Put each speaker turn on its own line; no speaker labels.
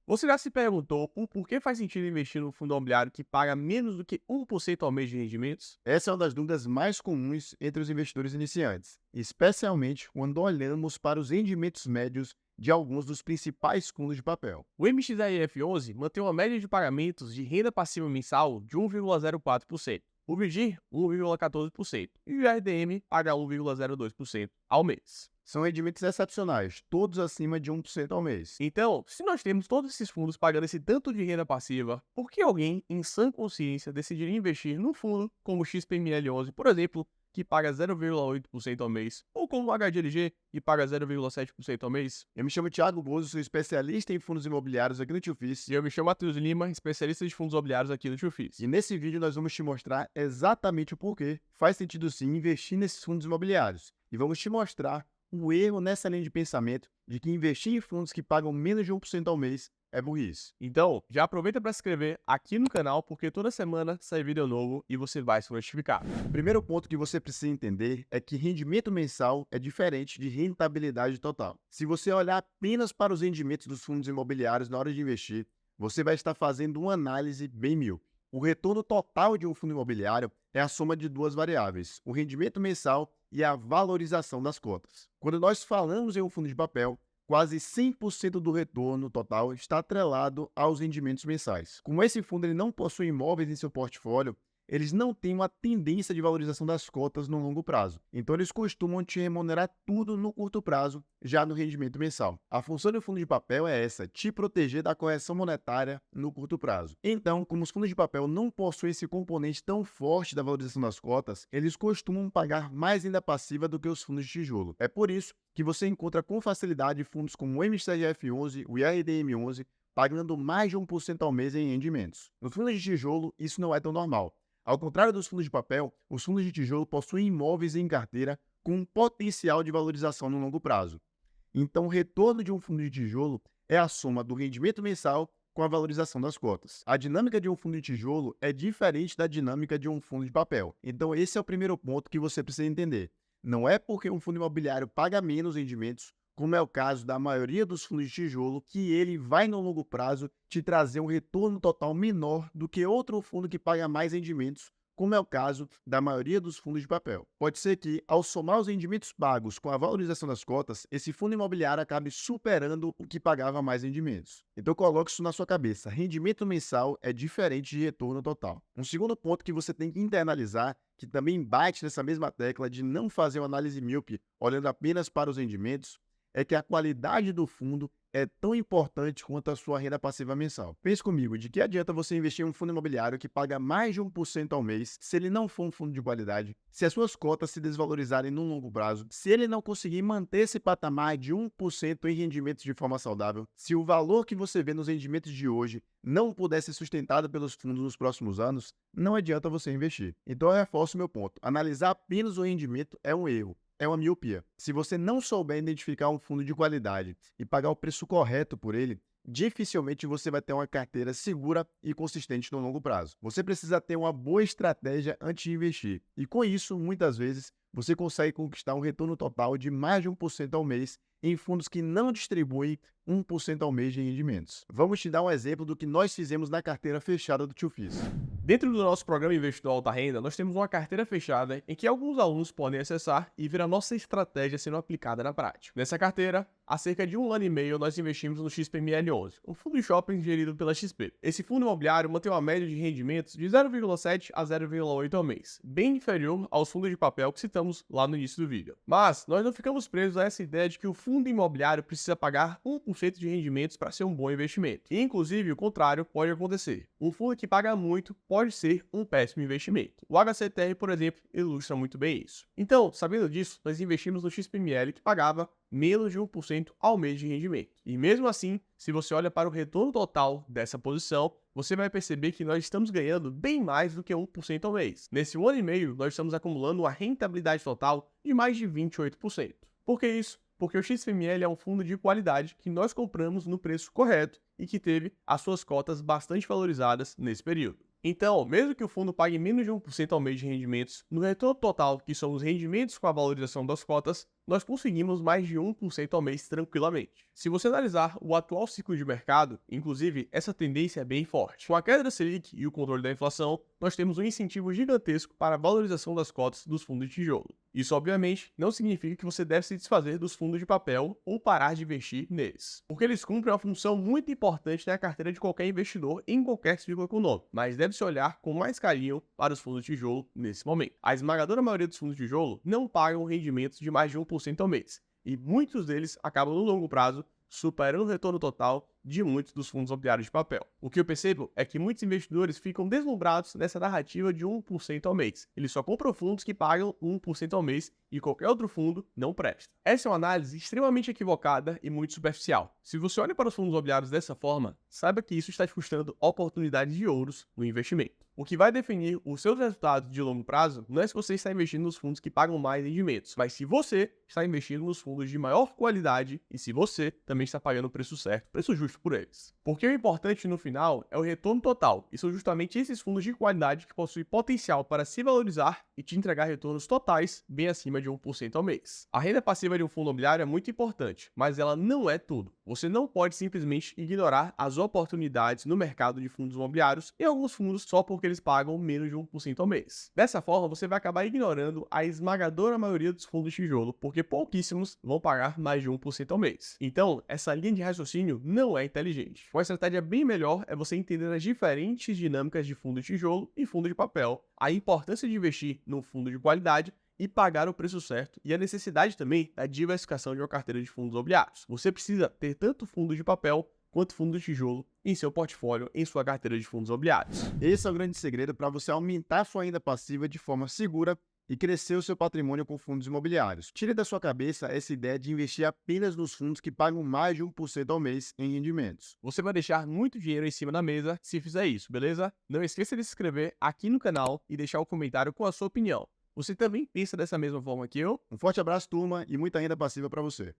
Você já se perguntou o porquê faz sentido investir no fundo imobiliário que paga menos do que 1% ao mês de rendimentos?
Essa é uma das dúvidas mais comuns entre os investidores iniciantes, especialmente quando olhamos para os rendimentos médios de alguns dos principais fundos de papel.
O MXRF11 mantém uma média de pagamentos de renda passiva mensal de 1,04%, o Vigir 1,14% e o RDM paga 1,02% ao mês.
São rendimentos excepcionais, todos acima de 1% ao mês.
Então, se nós temos todos esses fundos pagando esse tanto de renda passiva, por que alguém, em sã consciência, decidiria investir num fundo como o XPML11, por exemplo, que paga 0,8% ao mês, ou como o HGLG, que paga 0,7% ao mês?
Eu me chamo Thiago Bozo, sou especialista em fundos imobiliários aqui no Tio
E
Fiz,
eu me chamo Matheus Lima, especialista de fundos imobiliários aqui no
e
Tufis.
nesse vídeo nós vamos te mostrar exatamente o porquê faz sentido sim investir nesses fundos imobiliários. E vamos te mostrar o erro nessa linha de pensamento de que investir em fundos que pagam menos de 1% ao mês é burrice.
Então, já aproveita para se inscrever aqui no canal, porque toda semana sai vídeo novo e você vai se notificar.
O primeiro ponto que você precisa entender é que rendimento mensal é diferente de rentabilidade total. Se você olhar apenas para os rendimentos dos fundos imobiliários na hora de investir, você vai estar fazendo uma análise bem míope. O retorno total de um fundo imobiliário é a soma de duas variáveis, o rendimento mensal e a valorização das cotas. Quando nós falamos em um fundo de papel, quase 100% do retorno total está atrelado aos rendimentos mensais. Como esse fundo ele não possui imóveis em seu portfólio, eles não têm uma tendência de valorização das cotas no longo prazo. Então, eles costumam te remunerar tudo no curto prazo, já no rendimento mensal. A função do fundo de papel é essa, te proteger da correção monetária no curto prazo. Então, como os fundos de papel não possuem esse componente tão forte da valorização das cotas, eles costumam pagar mais renda passiva do que os fundos de tijolo. É por isso que você encontra com facilidade fundos como o MXRF11, o IRDM11, pagando mais de 1% ao mês em rendimentos. Nos fundos de tijolo, isso não é tão normal. Ao contrário dos fundos de papel, os fundos de tijolo possuem imóveis em carteira com um potencial de valorização no longo prazo. Então, o retorno de um fundo de tijolo é a soma do rendimento mensal com a valorização das cotas. A dinâmica de um fundo de tijolo é diferente da dinâmica de um fundo de papel. Então, esse é o primeiro ponto que você precisa entender. Não é porque um fundo imobiliário paga menos rendimentos, como é o caso da maioria dos fundos de tijolo, que ele vai no longo prazo te trazer um retorno total menor do que outro fundo que paga mais rendimentos, como é o caso da maioria dos fundos de papel. Pode ser que, ao somar os rendimentos pagos com a valorização das cotas, esse fundo imobiliário acabe superando o que pagava mais rendimentos. Então coloque isso na sua cabeça, rendimento mensal é diferente de retorno total. Um segundo ponto que você tem que internalizar, que também bate nessa mesma tecla de não fazer uma análise míope olhando apenas para os rendimentos, é que a qualidade do fundo é tão importante quanto a sua renda passiva mensal. Pense comigo, de que adianta você investir em um fundo imobiliário que paga mais de 1% ao mês se ele não for um fundo de qualidade, se as suas cotas se desvalorizarem no longo prazo, se ele não conseguir manter esse patamar de 1% em rendimentos de forma saudável, se o valor que você vê nos rendimentos de hoje não puder ser sustentado pelos fundos nos próximos anos, não adianta você investir. Então eu reforço meu ponto, analisar apenas o rendimento é um erro. É uma miopia. Se você não souber identificar um fundo de qualidade e pagar o preço correto por ele, dificilmente você vai ter uma carteira segura e consistente no longo prazo. Você precisa ter uma boa estratégia antes de investir. E com isso, muitas vezes, você consegue conquistar um retorno total de mais de 1% ao mês em fundos que não distribuem 1% ao mês de rendimentos. Vamos te dar um exemplo do que nós fizemos na carteira fechada do Tio Fiz.
Dentro do nosso programa Investidor Alta Renda, nós temos uma carteira fechada em que alguns alunos podem acessar e ver a nossa estratégia sendo aplicada na prática. Nessa carteira, há cerca de 1 ano e meio, nós investimos no XPML11, um fundo de shopping gerido pela XP. Esse fundo imobiliário mantém uma média de rendimentos de 0,7 a 0,8 ao mês, bem inferior aos fundos de papel que citamos lá no início do vídeo. Mas nós não ficamos presos a essa ideia de que o fundo imobiliário precisa pagar 1% de rendimentos para ser um bom investimento. E, inclusive, o contrário pode acontecer. Um fundo que paga muito pode ser um péssimo investimento. O HCTR, por exemplo, ilustra muito bem isso. Então, sabendo disso, nós investimos no XPML que pagava menos de 1% ao mês de rendimento. E mesmo assim, se você olha para o retorno total dessa posição, você vai perceber que nós estamos ganhando bem mais do que 1% ao mês. Nesse 1 ano e meio, nós estamos acumulando uma rentabilidade total de mais de 28%. Por que isso? Porque o XPML é um fundo de qualidade que nós compramos no preço correto e que teve as suas cotas bastante valorizadas nesse período. Então, mesmo que o fundo pague menos de 1% ao mês de rendimentos, no retorno total, que são os rendimentos com a valorização das cotas, nós conseguimos mais de 1% ao mês tranquilamente. Se você analisar o atual ciclo de mercado, inclusive, essa tendência é bem forte. Com a queda da Selic e o controle da inflação, nós temos um incentivo gigantesco para a valorização das cotas dos fundos de tijolo. Isso, obviamente, não significa que você deve se desfazer dos fundos de papel ou parar de investir neles, porque eles cumprem uma função muito importante na carteira de qualquer investidor em qualquer ciclo econômico, mas deve-se olhar com mais carinho para os fundos de tijolo nesse momento. A esmagadora maioria dos fundos de tijolo não pagam rendimentos de mais de 1% ao mês, e muitos deles acabam no longo prazo superando o retorno total de muitos dos fundos imobiliários de papel. O que eu percebo é que muitos investidores ficam deslumbrados nessa narrativa de 1% ao mês. Eles só compram fundos que pagam 1% ao mês e qualquer outro fundo não presta. Essa é uma análise extremamente equivocada e muito superficial. Se você olha para os fundos imobiliários dessa forma, saiba que isso está te custando oportunidades de ouros no investimento. O que vai definir os seus resultados de longo prazo não é se você está investindo nos fundos que pagam mais rendimentos, mas se você está investindo nos fundos de maior qualidade e se você também está pagando o preço certo, preço justo por eles. Porque o importante no final é o retorno total, e são justamente esses fundos de qualidade que possuem potencial para se valorizar e te entregar retornos totais bem acima de 1% ao mês. A renda passiva de um fundo imobiliário é muito importante, mas ela não é tudo. Você não pode simplesmente ignorar as oportunidades no mercado de fundos imobiliários e alguns fundos só porque eles pagam menos de 1% ao mês. Dessa forma, você vai acabar ignorando a esmagadora maioria dos fundos de tijolo, porque pouquíssimos vão pagar mais de 1% ao mês. Então, essa linha de raciocínio não é inteligente. Uma estratégia bem melhor é você entender as diferentes dinâmicas de fundo de tijolo e fundo de papel, a importância de investir num fundo de qualidade e pagar o preço certo, e a necessidade também da diversificação de uma carteira de fundos imobiliários. Você precisa ter tanto fundo de papel quanto fundo de tijolo em seu portfólio, em sua carteira de fundos imobiliários.
Esse é o grande segredo para você aumentar sua renda passiva de forma segura e crescer o seu patrimônio com fundos imobiliários. Tire da sua cabeça essa ideia de investir apenas nos fundos que pagam mais de 1% ao mês em rendimentos.
Você vai deixar muito dinheiro em cima da mesa se fizer isso, beleza? Não esqueça de se inscrever aqui no canal e deixar um comentário com a sua opinião. Você também pensa dessa mesma forma que eu?
Um forte abraço, turma, e muita renda passiva para você.